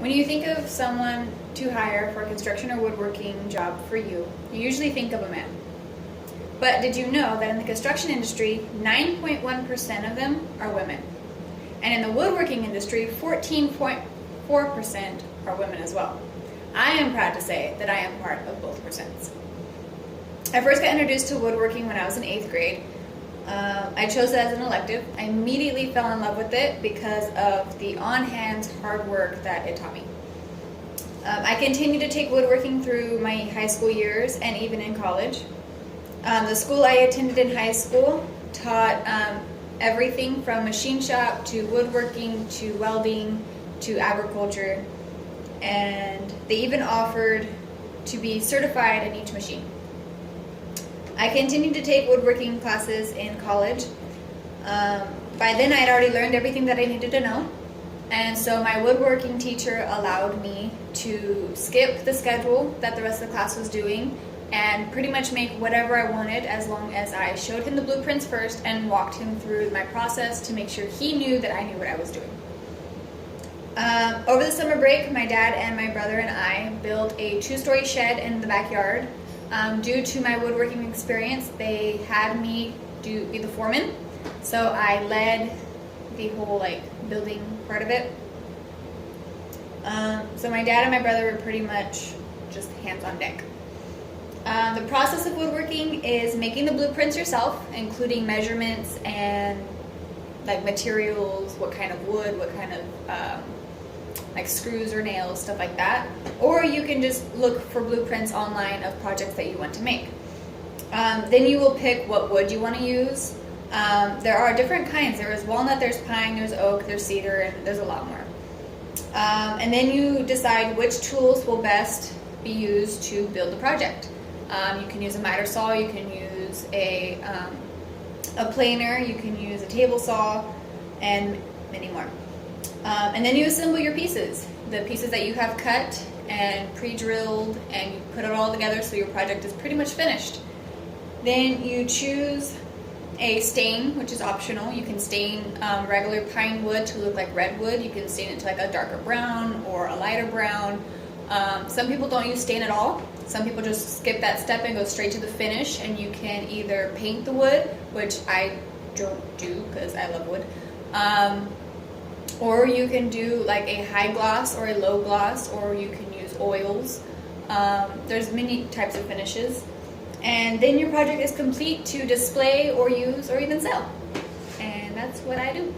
When you think of someone to hire for a construction or woodworking job for you, you usually think of a man. But did you know that in the construction industry, 9.1% of them are women? And in the woodworking industry, 14.4% are women as well. I am proud to say that I am part of both percents. I first got introduced to woodworking when I was in 8th grade. I chose it as an elective. I immediately fell in love with it because of the on-hands hard work that it taught me. I continued to take woodworking through my high school years and even in college. The school I attended in high school taught everything from machine shop to woodworking to welding to agriculture, and they even offered to be certified in each machine. I continued to take woodworking classes in college. By then I had already learned everything that I needed to know, and so my woodworking teacher allowed me to skip the schedule that the rest of the class was doing and pretty much make whatever I wanted as long as I showed him the blueprints first and walked him through my process to make sure he knew that I knew what I was doing. Over the summer break, my dad and my brother and I built a 2-story shed in the backyard. Due to my woodworking experience, they had me be the foreman, so I led the whole building part of it. So my dad and my brother were pretty much just hands on deck. The process of woodworking is making the blueprints yourself, including measurements and materials, what kind of wood, what kind of screws or nails, stuff like that. Or you can just look for blueprints online of projects that you want to make. Then you will pick what wood you want to use. There are different kinds. There is walnut, there's pine, there's oak, there's cedar, and there's a lot more. And then you decide which tools will best be used to build the project. You can use a miter saw, you can use a planer, you can use a table saw, and many more. And then you assemble your pieces, the pieces that you have cut and pre-drilled, and you put it all together so your project is pretty much finished. Then you choose a stain, which is optional. You can stain regular pine wood to look like redwood. You can stain it to a darker brown or a lighter brown. Some people don't use stain at all. Some people just skip that step and go straight to the finish, and you can either paint the wood, which I don't do because I love wood, or you can do a high gloss or a low gloss, or you can use oils. There's many types of finishes, and then your project is complete to display or use or even sell, and that's what I do.